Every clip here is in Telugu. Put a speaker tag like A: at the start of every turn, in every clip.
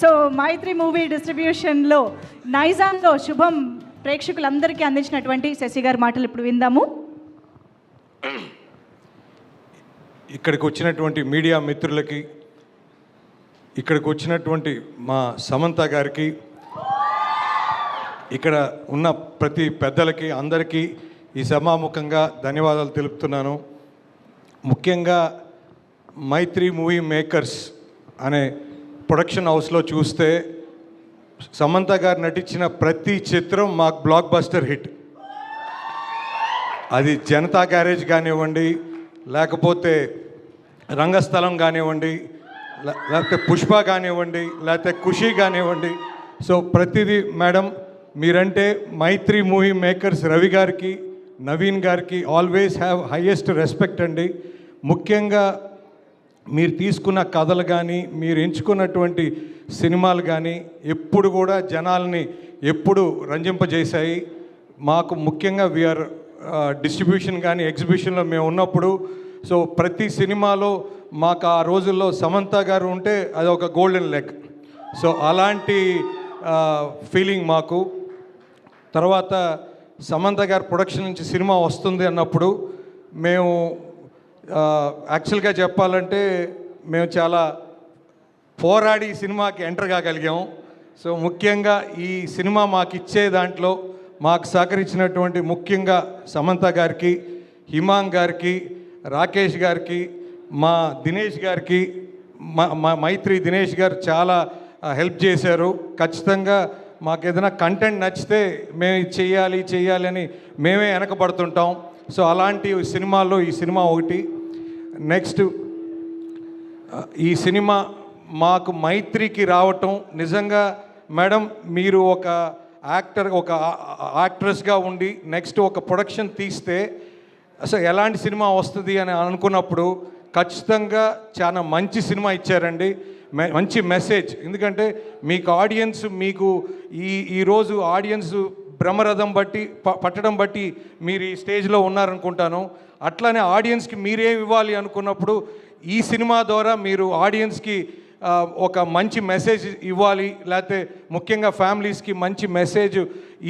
A: సో మైత్రి మూవీ డిస్ట్రిబ్యూషన్లో నైజాంలో శుభం ప్రేక్షకులందరికీ అందించినటువంటి శశి గారి మాటలు ఇప్పుడు విందాము.
B: ఇక్కడికి వచ్చినటువంటి మీడియా మిత్రులకి, ఇక్కడికి వచ్చినటువంటి మా సమంత గారికి, ఇక్కడ ఉన్న ప్రతి పెద్దలకి అందరికీ ఈ సభాముఖంగా ధన్యవాదాలు తెలుపుతున్నాను. ముఖ్యంగా మైత్రి మూవీ మేకర్స్ అనే ప్రొడక్షన్ హౌస్లో చూస్తే సమంత గారు నటించిన ప్రతి చిత్రం మాకు బ్లాక్ బస్టర్ హిట్. అది జనతా గ్యారేజ్ కానివ్వండి, లేకపోతే రంగస్థలం కానివ్వండి, లేకపోతే పుష్ప కానివ్వండి, లేకపోతే ఖుషి కానివ్వండి. సో ప్రతిదీ మేడం మీరంటే మైత్రి మూవీ మేకర్స్ రవి గారికి, నవీన్ గారికి ఆల్వేస్ హ్యావ్ హైయెస్ట్ రెస్పెక్ట్ అండి. ముఖ్యంగా మీరు తీసుకున్న కథలు కానీ, మీరు ఎంచుకున్నటువంటి సినిమాలు కానీ ఎప్పుడు కూడా జనాల్ని ఎప్పుడు రంజింపజేశాయి. మాకు ముఖ్యంగా వీఆర్ డిస్ట్రిబ్యూషన్ కానీ ఎగ్జిబిషన్లో మేము ఉన్నప్పుడు సో ప్రతి సినిమాలో మాకు ఆ రోజుల్లో సమంత గారు ఉంటే అది ఒక గోల్డెన్ లెగ్. సో అలాంటి ఫీలింగ్ మాకు. తర్వాత సమంత గారి ప్రొడక్షన్ నుంచి సినిమా వస్తుంది అన్నప్పుడు మేము యాక్చువల్గా చెప్పాలంటే మేము చాలా పోరాడి ఈ సినిమాకి ఎంటర్ కాగలిగాము. సో ముఖ్యంగా ఈ సినిమా మాకు ఇచ్చే దాంట్లో మాకు సహకరించినటువంటి ముఖ్యంగా సమంత గారికి, హిమాంగ్ గారికి, రాకేష్ గారికి, మా దినేష్ గారికి, మా మైత్రి దినేష్ గారు చాలా హెల్ప్ చేశారు. ఖచ్చితంగా మాకు ఏదైనా కంటెంట్ నచ్చితే మేము చెయ్యాలి అని మేమే వెనకబడుతుంటాం. సో అలాంటి సినిమాల్లో ఈ సినిమా ఒకటి. నెక్స్ట్ ఈ సినిమా మాకు మైత్రికి రావటం నిజంగా మేడం మీరు ఒక యాక్ట్రెస్గా ఉండి నెక్స్ట్ ఒక ప్రొడక్షన్ తీస్తే అసలు ఎలాంటి సినిమా వస్తుంది అని అనుకున్నప్పుడు ఖచ్చితంగా చాలా మంచి సినిమా ఇచ్చారండి. మంచి మెసేజ్. ఎందుకంటే మీకు ఆడియన్స్ మీకు ఈరోజు ఆడియన్స్ బ్రహ్మరథం బట్టి పట్టడం బట్టి మీరు ఈ స్టేజ్లో ఉన్నారనుకుంటాను. అట్లానే ఆడియన్స్కి మీరేం ఇవ్వాలి అనుకున్నప్పుడు ఈ సినిమా ద్వారా మీరు ఆడియన్స్కి ఒక మంచి మెసేజ్ ఇవ్వాలి, లేకపోతే ముఖ్యంగా ఫ్యామిలీస్కి మంచి మెసేజ్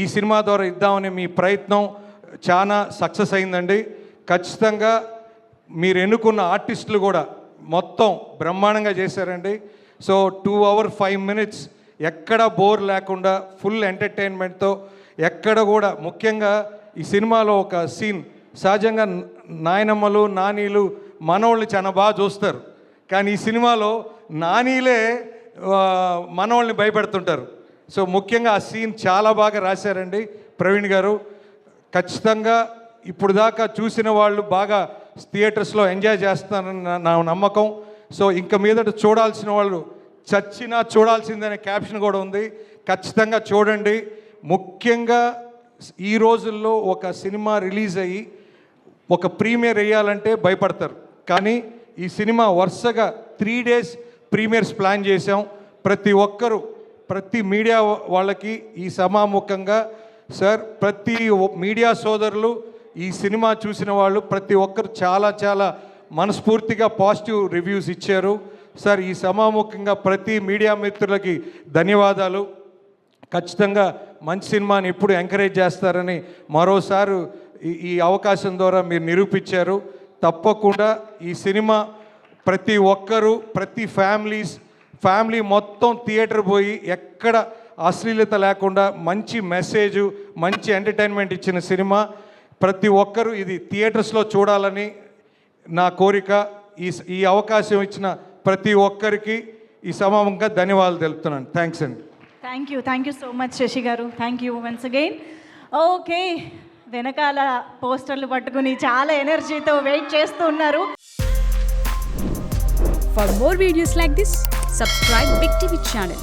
B: ఈ సినిమా ద్వారా ఇద్దామనే మీ ప్రయత్నం చాలా సక్సెస్ అయిందండి. ఖచ్చితంగా మీరు ఎన్నుకున్న ఆర్టిస్టులు కూడా మొత్తం బ్రహ్మాండంగా చేశారండి. సో 2 hours 5 minutes ఎక్కడ బోర్ లేకుండా ఫుల్ ఎంటర్టైన్మెంట్తో ఎక్కడ కూడా ముఖ్యంగా ఈ సినిమాలో ఒక సీన్ సహజంగా నాయనమ్మలు నానీలు మనోళ్ళని చాలా బాగా చూస్తారు, కానీ ఈ సినిమాలో నానీలే మనోళ్ళని భయపెడుతుంటారు. సో ముఖ్యంగా ఆ సీన్ చాలా బాగా రాశారండి ప్రవీణ్ గారు. ఖచ్చితంగా ఇప్పుడు దాకా చూసిన వాళ్ళు బాగా థియేటర్స్లో ఎంజాయ్ చేస్తారని నా నమ్మకం. సో ఇంక మీదట చూడాల్సిన వాళ్ళు చచ్చినా చూడాల్సిందనే క్యాప్షన్ కూడా ఉంది. ఖచ్చితంగా చూడండి. ముఖ్యంగా ఈ రోజుల్లో ఒక సినిమా రిలీజ్ అయ్యి ఒక ప్రీమియర్ వేయాలంటే భయపడతారు, కానీ ఈ సినిమా వరుసగా 3 days ప్రీమియర్స్ ప్లాన్ చేసాం. ప్రతి ఒక్కరూ ప్రతి మీడియా వాళ్ళకి ఈ సమాముఖంగా సార్ ప్రతి మీడియా సోదరులు ఈ సినిమా చూసిన వాళ్ళు ప్రతి ఒక్కరు చాలా మనస్ఫూర్తిగా పాజిటివ్ రివ్యూస్ ఇచ్చారు. సార్ ఈ సమాముఖంగా ప్రతి మీడియా మిత్రులకి ధన్యవాదాలు. ఖచ్చితంగా మంచి సినిమాని ఎప్పుడు ఎంకరేజ్ చేస్తారని మరోసారి ఈ అవకాశం ద్వారా మీరు నిరూపించారు. తప్పకుండా ఈ సినిమా ప్రతి ఒక్కరూ ప్రతి ఫ్యామిలీ మొత్తం థియేటర్ పోయి ఎక్కడ అశ్లీలత లేకుండా మంచి మెసేజ్ మంచి ఎంటర్టైన్మెంట్ ఇచ్చిన సినిమా. ప్రతి ఒక్కరూ ఇది థియేటర్స్లో చూడాలని నా కోరిక. ఈ అవకాశం ఇచ్చిన ప్రతి ఒక్కరికి ఈ సమాముఖంగా ధన్యవాదాలు తెలుపుతున్నాను. థ్యాంక్స్ అండి.
A: Thank you so much Sashi గారు. Thank you once again. Okay, వెనకాల పోస్టర్లు పట్టుకుని చాలా ఎనర్జీతో వెయిట్ చేస్తూ ఉన్నారు.
C: For more videos like this, subscribe Big TV channel.